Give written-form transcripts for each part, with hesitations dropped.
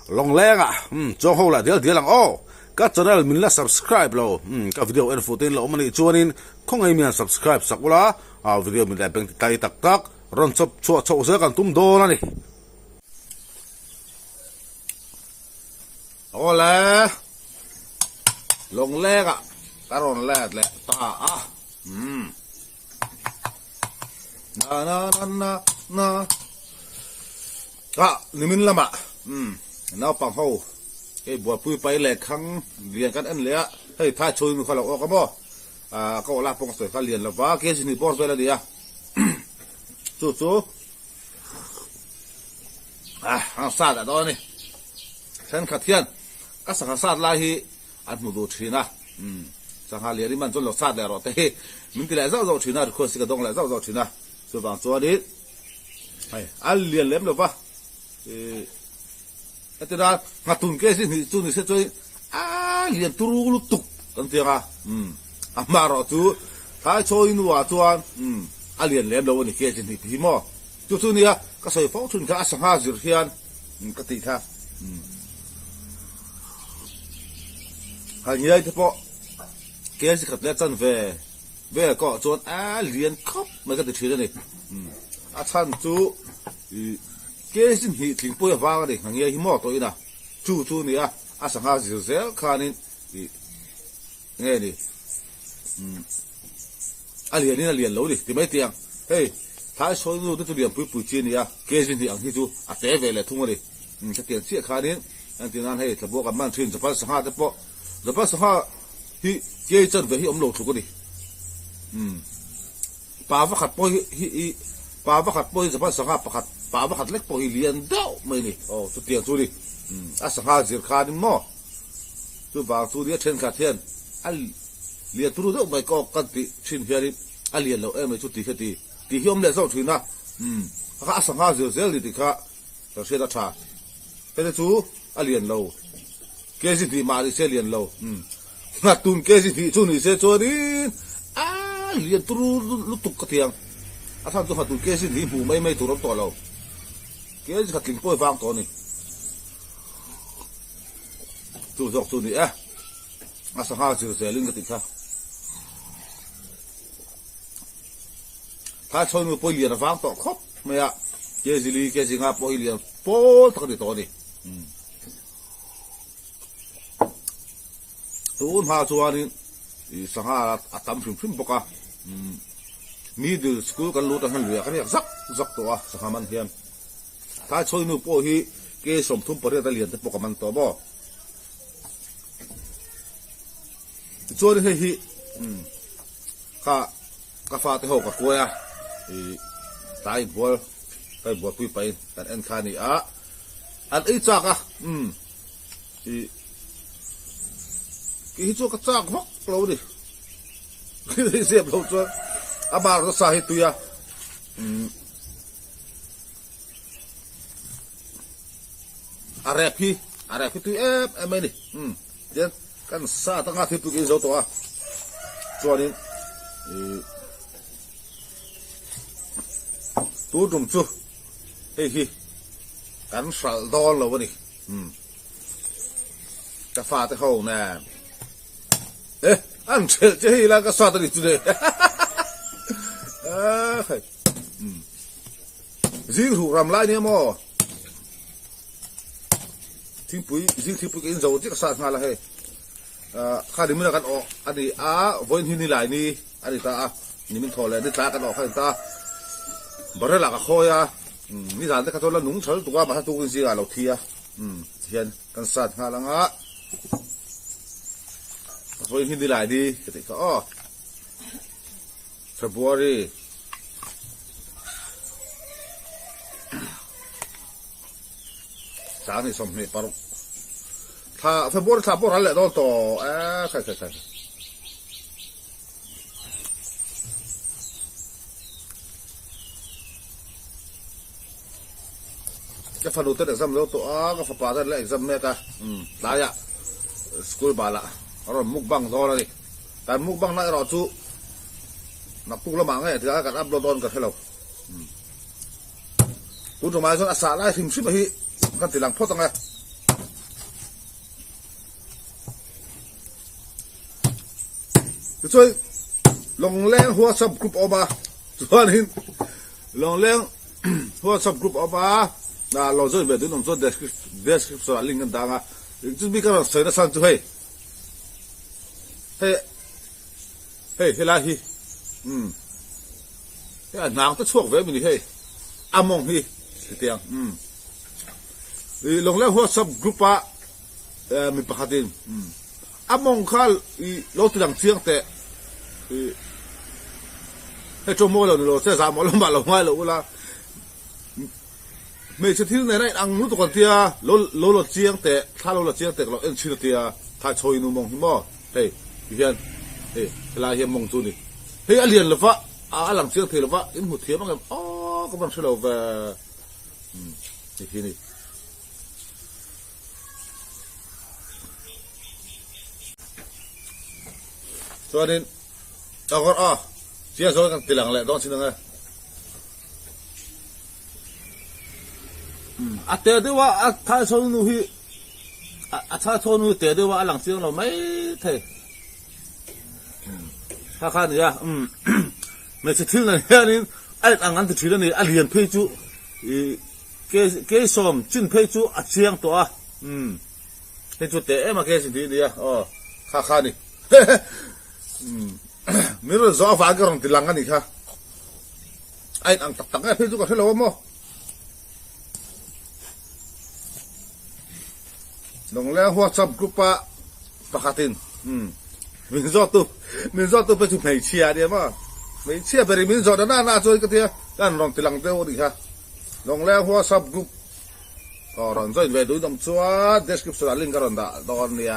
long leng cho ho la dia lang o ka channel min la subscribe lo ka video en fotin lo mani chuanin khongai mi subscribe sakula a video min la beng tai tak tak ron chop chu chu se kan tum do na ni ola long leng ta ron la le ta na ni min lama nào bằng hậu cái bùa pui bay lệ khăng liền cắt ăn lẽ hay thay chui mình khai lọc có bao có là phong sợi khai liền là vá cái gì bỏ về là đi chú hàng sát ở đó này sen khát thiên các sản sát lại hi ăn một đồ chín sản hàng liền đi mình cho lọc sát lại rồi thế mình thì lại rau chín à khơi cái đông lại rau chín à rồi bằng cho đi ăn liền lém được vá thế ra ngatun cái gì chú này sẽ chơi liền turu lu tuk kan tiếng mà rồi chú thái chơi nuo chuan liền lem đâu này cái gì thì mò chú này cái sợi pháo chun cái sang ha dữ hiền cái tí tha hay như thế po cái gì khát lẽ chân về cọ chuan liền khóc mấy cái chuyện này chân chú cái gì thì thỉnh bôi vào cái này nghe mò tôi nè chú này sang ha dữ dễ khai nên nghe đi liền lâu đi thì mấy tiếng hey thái số nu tôi liền bùi chiên này cái gì thì anh chú té về lại thung rồi cái tiền chia khai đến anh tiền ăn hay là bộ cái màn thuyềnจะพัดsang ha đấy bộจะพัดsang ha thì cái chân về thì ông lột thuộc cái đi bà vắt khát bôiจะพัดsang ha bà vắt khát lách bôi liền đâu mấy này chú tiền chú đi sang ha diệt khai đến mò chú vào chú đi trên cả thiên liền tu đâu mày có cần tí xin phía đi liền lâu em mày chút tí hết tí hiếm lệ rau thuyền na các sang ha dễ thì cả rồi sẽ đã trả thế chú liền lâu cái gì thì mà đi sẽ liền lâu ngắt tun cái gì thì chú này sẽ cho đi liền tu lúc tục cái tiếng thằng chú ngắt tun cái gì thì bù mấy tu lắm to lâu cái gì ngắt kinh bôi vang to này chú dọc chú này sang ha dễ lên cái tiếng khácถ้าชนมือปอยเลียนฟังต่อครบไม่อะเจสิลีเจสิงาปอยเลียนโป๊ะทั้งนี้ตัวนี้ตูนพาชวนนี่สังหารอัตมพิมปกะมีดูสกูกันรู้ตั้งหันเหลือกันเนี่ยซักตัวสังหามันเทียนถ้าชนมือปอยเกสมทุ่มปริยัติเลียนแต่ปกมันตัวบ่ชวนให้ฮิข้ากาแฟที่หกกับกล้วยตายบัวปุยไปแต่เอ็นคานี่อันไอ้จักกี่ชั่วก็จักฮอกเราดิกี่เสียบเราจ้ะบาร์เราสาเหตุตัอะไรพี่ตัวไม่นี่เดี๋ยวกันซาตั้งอาทิตย์ตัวกินเจ้าตัวส่วนนี้ตู้จุ่มชูเฮ้ยกันสารดอนเราวะนี่กาแฟที่เขาเนี่ยอันเชื่อจะให้แล้วก็สาดนี่จุดเดียวยิ่งถูกรำไล่เนี่ยมั้งทิ้งปุ๋ยกินเจ้าที่ก็สาดมาละเฮ้ยข้าดิมันกันออกอันนี้วันที่นี่หลายนี่อันนี้ตานี่มันถอดเลยนี่ตากันออกข้าตาบริษัทก็คอยนี่ร้านที่เขาทำนุ่งเฉลตัวมาตัวกินสิเราเทียเทียนกันสัตว์หาลังพอหินดีหลายดีก็ติดก็February สามนี่สมเหตุปรุถ้า February ถ้าพวกเราแหละต้องต่อใครจะฟังดูแต่ exam แล้วตัวก็ฟังป่าแต่ละ exam เนี่ยก็หลายสกูลบาละเรามุกบังรอแล้วนี่แต่มุกบังนั่นเราจูนับตุกละมังไงที่การอัพโหลดกันให้เราคุณสมัยส่วนอาสาไล่ถึงสิบปีกันติดหลังพ่อตั้งไง ช่วยลงแรงหัวซับกรุ๊ปออกมาส่วนนี้ลงแรงหัวซับกรุ๊ปออกมาเราจะไปดูน้องส่วนdescriptionลิงก์กันต่างจะมีการใส่ในสั่งช่วยเฮ้เฮ้ลาฮีเฮ้หนังตัวช่วงเว้ยมันนี่เฮ้อามองฮีเตียงลงแรงหัวซับกรุ๊ปมีประเด็นอามองข้าเราตัวหลังเชียงแต่ให้จมูกเราเนี่ยเราเสียสามหมอลำบากเราไม่เราเวลาไม่ใช่ที่ไหนได้อังรู้ตัวกันเทียเราเชียงแต่ถ้าเราเชียงแต่เราเอ็นชิลเทียถ้าช่วยนุ่มมองหิมะเฮ้ยพี่เฮียนเฮ้ยเวลาเฮียมองจูนี่เฮ้ยอเลียนหรือวะหลังเชียงเทียหรือวะอินหัวเทียมันก็อ๋อก็มันช่วยเราแบบนี่ส่วนนี้เอาก่อนเสียส่วนกันตีหลังแหละต้องชิ้นนึงไงเตะด้วยว่าถ้าชนนู่นถ้าชนนู่นเตะด้วยว่าหลังเสียงเราไม่เท่ถ้าข้าเนี่ยไม่ใช่ที่นั่นนี่ไอ้อังนั้นที่นั่นนี่เรียนเพจูเกสอมจินเพจูเสียงตัวเพจูเตะมาเกสิที่เดียข้านี่ไม่รู้จะฟ้ากันตีหลังกันอีกค่ะไอ้อังตักไอ้เพจูก็ให้เราว่ามั้งลงแล้วหัวซับกรุ๊ปประคัตินมินจอตุไปจุดไหนเชียร์เดียมั้งไม่เชียร์ไปริมินจอดน่าจอยกันเถอะด้านรองตีหลังเดียวดีค่ะลงแล้วหัวซับกรุ๊ปรอนจอยไปดูน้ำชัวเดสคริปชั่นลิงก์กันด่าตอนเนี้ย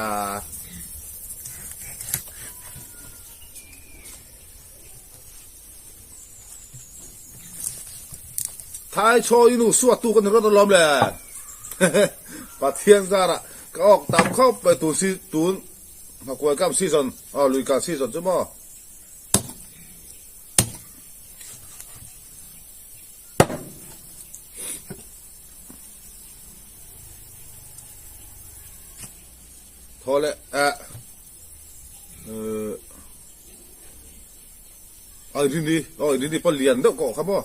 ท้ายโชยนู่สวดตู้กันรถล้อมเลยปัดเทียนซาระก็ออกตามเข้าไปตูซีตูนมากวยกับซีซันลุยกับซีซันใช่ไหมทอเลยดินดีพอเลียนเด็กก็ครับบ่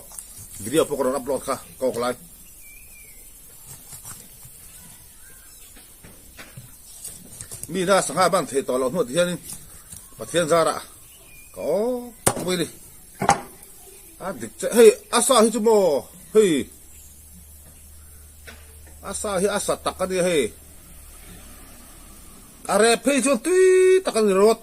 วิดีโอพวกเราอัพโหลดค่ะก็ไลฟ์มีหน้าสังหารบ้านเทต่อเราหนวดเทียนประเทศซาระก็ไม่ดิดิเฮ้ยอาซาฮิจุโมเฮ้ยอาซาฮิอาซาตักกันดิเฮ้ยอะไรเพย์จนตีตักกันรถ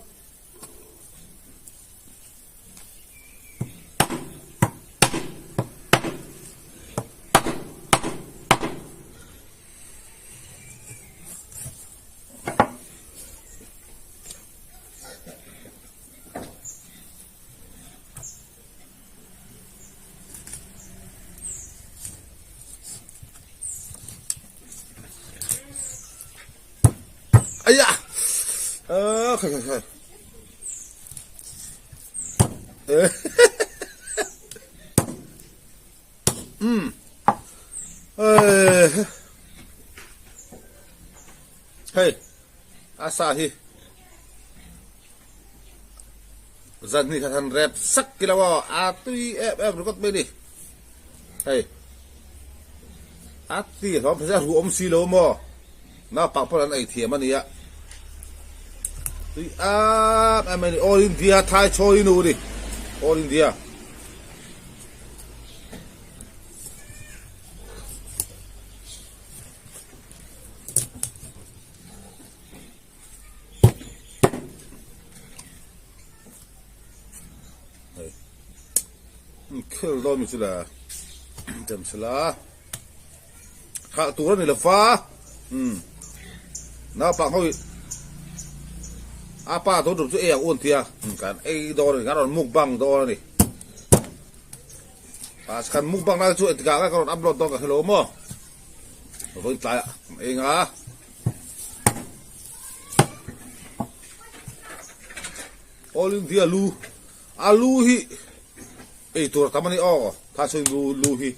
ใครเฮ้ยอาซาฮิจันนี่ท่านแรปสักกิโลว่าตุยรู้ก็ไม่ดิเฮ้ยตีเขาพระเจ้าหัวอมซีโลโมน่าปักพลันไอเทียมันนี่ไม่ออลอินเดียไทยโชยนู่ดิออลอินเดียคิลโดมิสลาเต็มสลาข้าตัวนี่ละฟ้าน่าปักเขาป้าตัวดุตัวเองอ้วนเทียกันไอ้ดอนี่กันมุกบังดอนี่กันมุกบังน่าช่วยติดกันกันอัพโหลดดอกับฮัลโหลมั้งเราต้องตายเองโอลิมเทียลูฮีไอ้ตัวทำมันนี่ถ้าช่วยลูฮี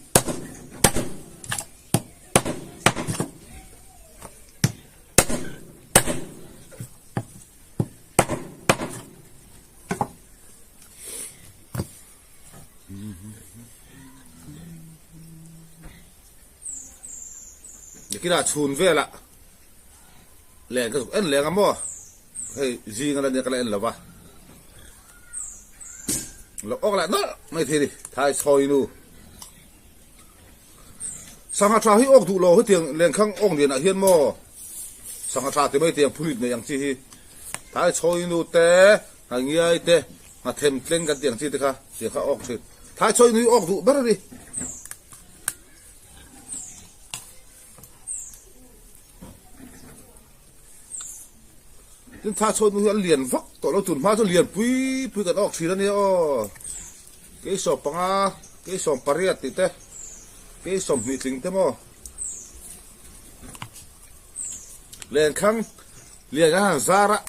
cái là chun về là lẹn cái anh lẹn amo hay gì cái này cái lẹn là va là ốc lại nó mấy thế đi thay soi nu sang hạt trà hi ốc tụ lò hi tiền lẹn khang ốc liền ở hiên mò sang hạt trà thì mấy tiền phulit này yang chi hi thay soi nu té hàng nghe té mà thêm lên cái tiền chi thế cả tiền khác ốc chi thay soi nu ốc tụ bớt đi nên tha chôn nó liền vóc tao nó tuần hoa cho liền pui cái ốc xí đó nè cái sọp băng cái sọp pariat thì thế cái sọp mì chính thế mà liền khang liền cái hàng ra á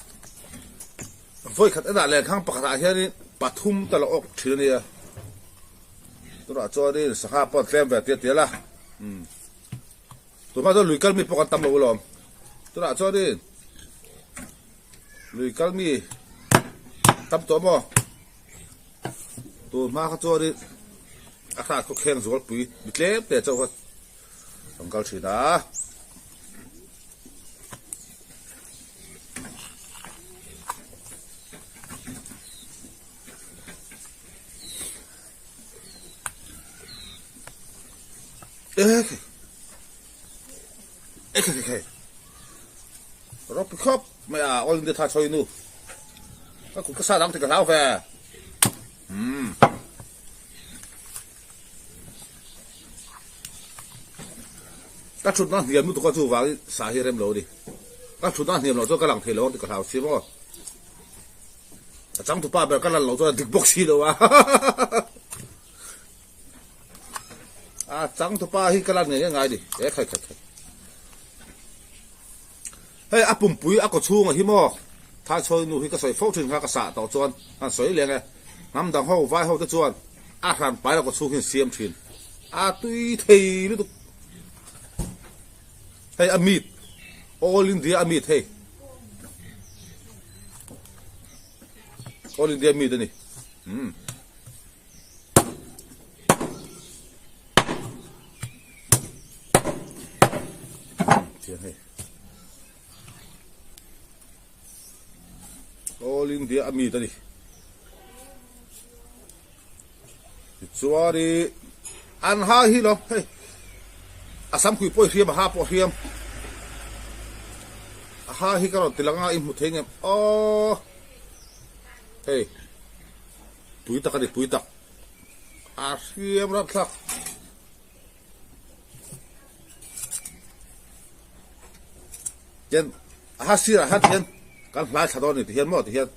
với khát đã liền khang bạc ra thế này bát thum tao nó ốc xí đó nè tôi đã cho đi sạc hạt bát kem về tiệt tiệt là tôi mà tôi lùi cân mi bọc tăm lâu lắm tôi đã cho đi lùi cân mi tăm tổ mò tôi mà cho điอาเขาแข่งสวนปุ๋ยบิดเล็บแต่เจ้าก็ต้องการฉีดนะรบครบไม่เอาเงินท่าช่วยนู่ก็คุณก็สร้างดังถึงกระเท้าแฟcác chuột nó hiểm lúc tụi con chui vào xả hiểm em lỗ đi các chuột nó hiểm lỗ cho các làng thề lỗ thì cả thảo xí mà trắng tụi ba bè các làng lỗ cho đực bốc xí đâu trắng tụi ba hi các làng này ngay đi để khai hey áp bùm bụi áp có chuông à hi mò thay chơi nụ hi cái sợi phốt trên cái xả tàu chuan sợi liền này nắm đằng hậu vai hậu cái chuan hàn bái là có chuông hiền xiêm truyền tuy thì lúc hey amit all India amit hey all India amit này thiệt hey all India amit này chúa đi ăn ha hi lo hey asam kui poi hiam ha po hiam ha hi ka ro tilanga im mutheng em hey pui ta ka di pui ta hiam rap thak chen ha sira ha chen kan lai tha do ni hian mo ti hian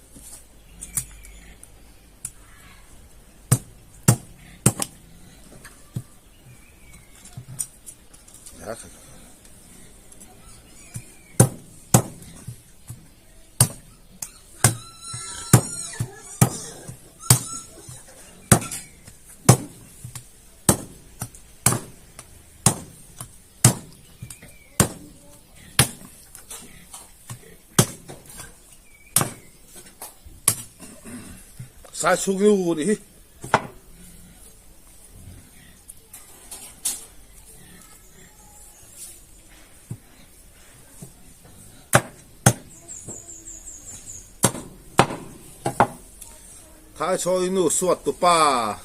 sai xuống lưu đi thái choi nu suat tu pa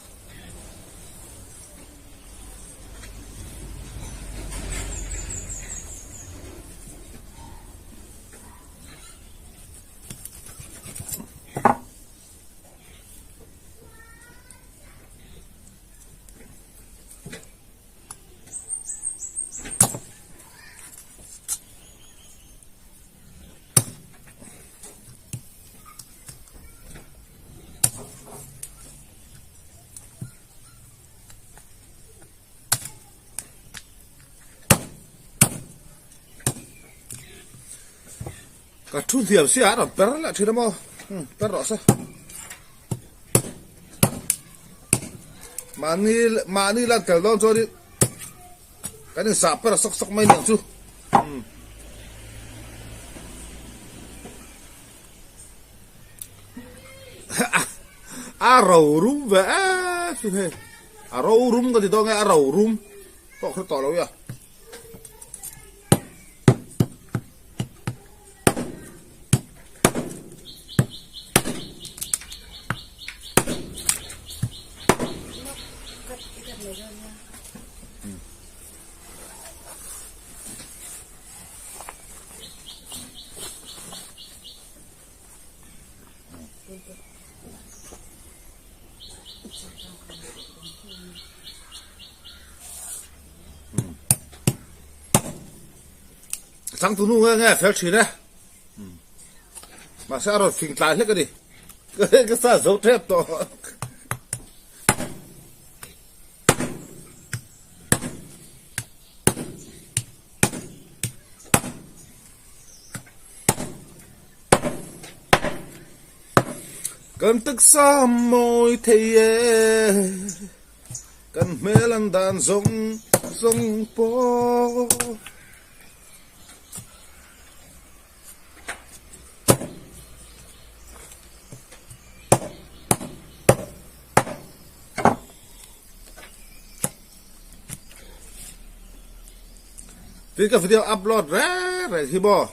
cả chun thiệp xí á rồi per lại chứ đâu mà per rõ sao mà ni là tiểu don cho đi cái này sạp per sốc sốc mấy miệng chứ rầu rum về chứ thế rầu rum cái gì đó nghe rầu rum có cái tỏ đâu vậy chẳng tu nu nghe phèo chỉ đấy mà sao rồi phình lại hết cái đi cái sao dấu thép to cần tức xa môi thầy cần mê lần đàn giống giống bó thì cái video upload rồi thì bỏ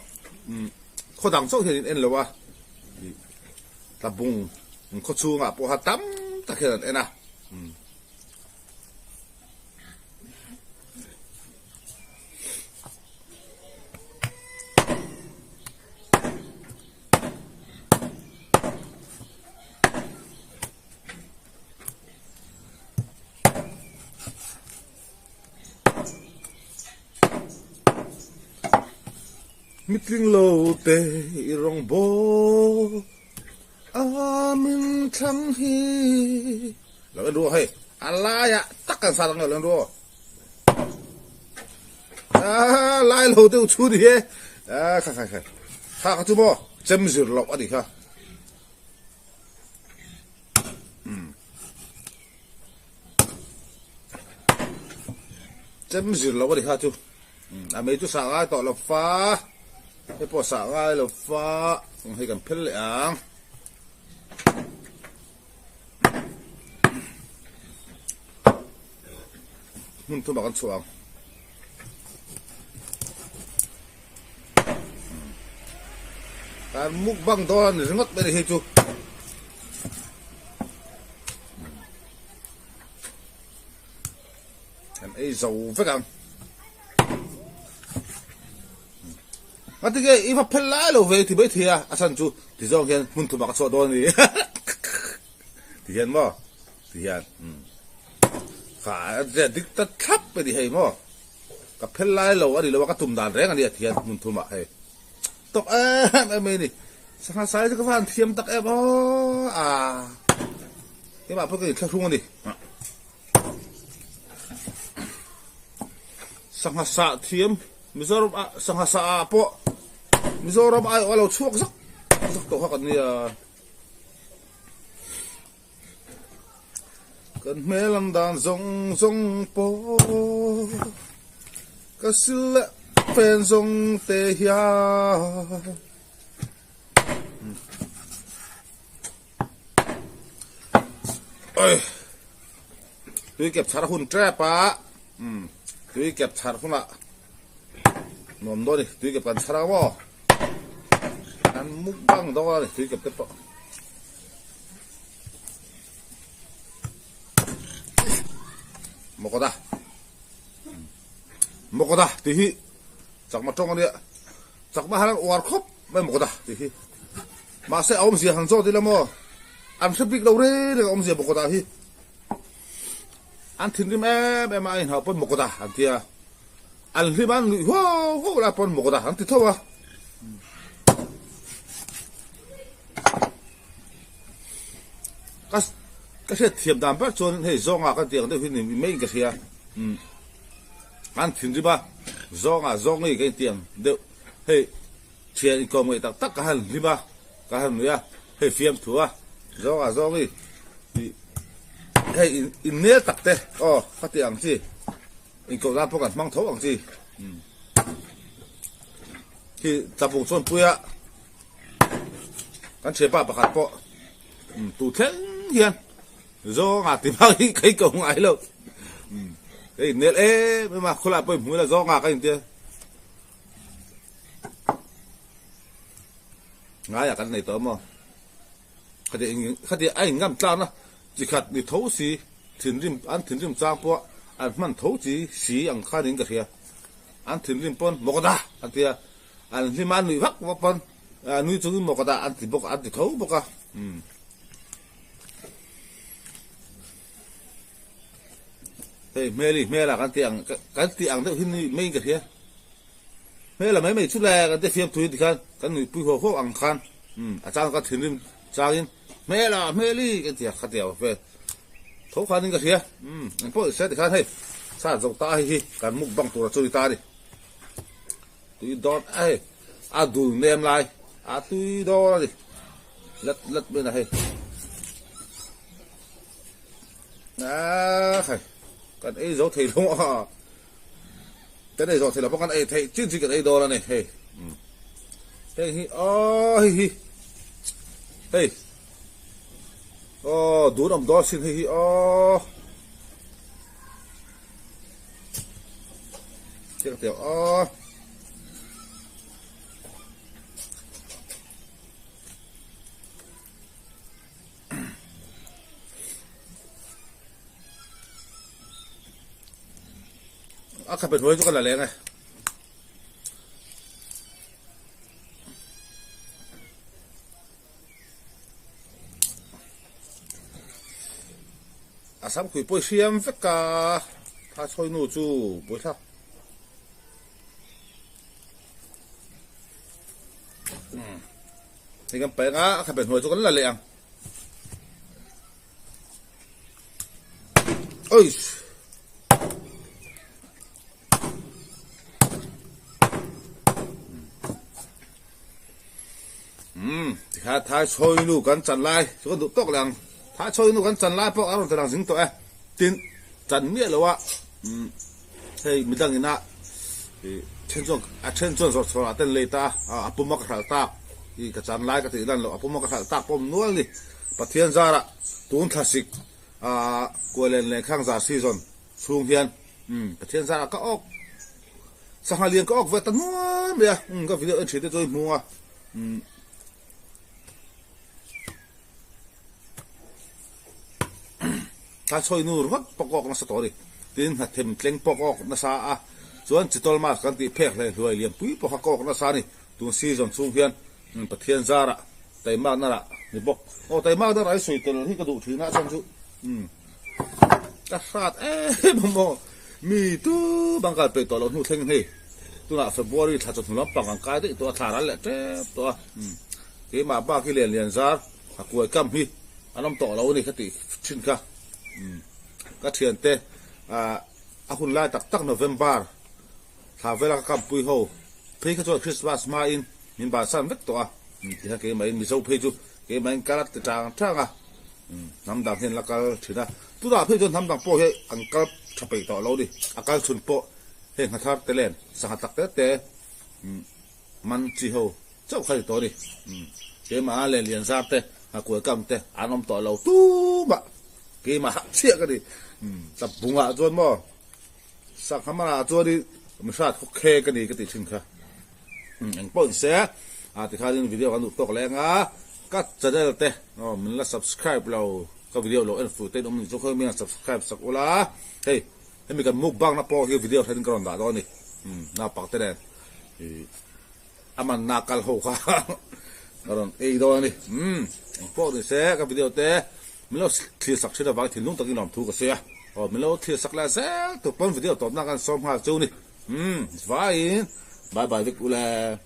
khó đăng số hiện en rồi ta bung khó chu ngã bỏ hạt tắm ta hiện en à mitling lâu tê rong bố mình thăng hi là cái đua hay alai ạ tất cả sao đang là đua lai lâu tiêu chú đi khai cái chú bò chấm rửa lọc ở đi ha chấm rửa lọc ở đi ha chú mấy chú sáng ai tỏ là phá cái bộ sáng ai là phá hay cần phết lệ à mun thu makan chuang kan mukbang don ringot beri hitu kan ei zau vekang ngati ke ifa phela lo ve thi be thia asan chu ti zong hian mun thu makan chu don ni ti hian mo ti hianขาจะดิกตัดทับไปดิเฮ้ยมั้งกับเพลไลเราอันนี้เราว่าก็ตุ่มด่านแรงอันนี้เทียนมุนทุ่มอ่ะเฮ้ยตกไม่นี่สังหารสายจะก็ฟันเทียมตักนี่มาเพื่อนแค่ทุ่งนี่สังหารสะเทียมมิโซรบสังหารสะปะมิโซรบไอ้ว่าเราช่วงสักตัวกันนี่กันเมลันดานซงโปก็สิละแฟนซงเตยาเอ้ยตุยเก็บชาหุ่นแทรปะตุยเก็บชาหุ่นละนวมด้วยตุยเก็บกันชาบ่อันมุกบังด้วยตุยเก็บเต็มปะ먹어다 뒤히 작마 쫑어리야 작마 하는 오알컵 왜 먹어다 뒤히 마세 엄지 한소 들려 뭐안 습빅 너래 내가 엄지 먹어다 히 안 튼림 에 마인 하번 먹어다 안티야 안 리만 호라 번 먹어다 안티 터와 cái xe thiệp đàm bắt cho nên do ngà cái tiền đấy thì mấy cái xe ăn thìn gì ba do ngay cái tiền đều hey tiền còn người ta tất cả hàng gì ba cả hàng nữa hey phim thua do ngay thì hey in nét tắc thế cái tiền gì in cậu ra bao cần mang thấu bằng gì thì tập bộ xuân bùi á cái chế ba bạc hạt bộ tụ thế hiền do ngà tìm bao cái cổng ấy đâu cái nét mà không làm bởi là do ngà cái gì kia ngà cái này tớ mà cái gì anh ngắm trang nó chỉ khát đi thấu xí thìn rim trang po anh man thấu chỉ xí anh khai đến cái kia anh thìn rim pon một cái anh kia anh rim anh nuôi vắt pon nuôi chung một cái anh thì bốc anh thì thấu bốc mẹ là cái tiếng đó hình như mấy cái kia mấy là mấy mấy chút lẹ cái tiếp phim thui thì cái người bùi hồ phúc ăn khan trang cái thiên linh trang in mấy là mấy li cái tiệc khát tiệc về thấu khan những cái gì anh phải sẽ thì khan hay sao dòng ta hi cái mục băng tụi chui ta đi tụi đó ai đủ nem lại tụi đó đi lật bên này cái ấy dấu thì đúng không cái này rồi thì là bác con ấy thấy chuyên chỉ cái ấy đó là này hey hey hi hi hey đủ nằm đó xin hi tiếp theo cái bên huế cho con là lẹ này sắm quỷ bôi xiêm tất cả ta chơi nụ chú bôi sao thì cái bé cái bên huế cho con là lẹ ôi thì thái chơi nụกันจันไล่cho con tụt tóc lằng thái chơi nụกันจันไล่พวกเราจะนั่งสิงตัวtinจันเมียเลยวะhey mình đang nhìn nè trên chuông rồi tên lê ta apum mắc khảo ta thì cáiจันไล่cái thì lần rồi apum mắc khảo ta pom nuôi đi bắt thiên ra là tuôn thà xịt quay lên khang giả season xuống hiền bắt thiên ra là các ốc sang hai liền các ốc về tận nuôi bây giờ các video anh chỉ để tôi mua ta chơi nụ rất bọc ốc nó sẽ tối đi tin hạt thêm lên bọc ốc nó sa chuẩn chỉ tôi mà cái tí phèn lên rồi liền quý bọc ốc nó sa đi tuần season xuống hiền bắt thiên ra là tay mà nó là thì bọc tay mà nó lại sủi từ khi cái đủ thứ nó xong chú cái sát bông mi tu bằng cái bể tỏi lợn hút thanh này tu là February thà cho nó bằng cái đấy tu thà nó lại thế tu cái mà ba cái liền ra cuối cam hi anh ông tỏi lâu này cái tí chín cả cái thiền tê hun lai tak November thà về là cam pui hồ phi cái chỗ Christmas mai in mình bà san vết to thì cái máy mình sâu phi chú cái máy cái là trang trang nắm đằng hiện là cái chuyện đó tu đã phi cho nắm đằng po hệ ăn cái chụp bể tỏi lâu đi cái chuồn po hệ hạt thắt tê lên sang hạt tắc tê man chỉ hồ cháu khai tỏi đi cái mà liền ra tê cuối cam tê anh ông tỏi lâu tu mà cái mà chia cái đi tập bung hạ chuồn mò sang hàm mà chuồn đi mình sát ok cái đi cái chuyện khác anh bỏ xe thì khai đến video anh tụt lên cắt cho đây là tê mình là subscribe lâu cái video lâu anh phụ tên ông mình cho khơi mình subscribe sắc ula hey mình cần mục bang na po cái video thấy cái đó đó này na bạc tên này aman nakal ho ka karon đó này anh bỏ đi xe cái video tê mình lo thiệt sắc sẽ là vài thì lúc tao cái làm thu cái xe mình lo thiệt sắc là sẽ tụt video tụt na cái xong ha chú này vài bye bye với ula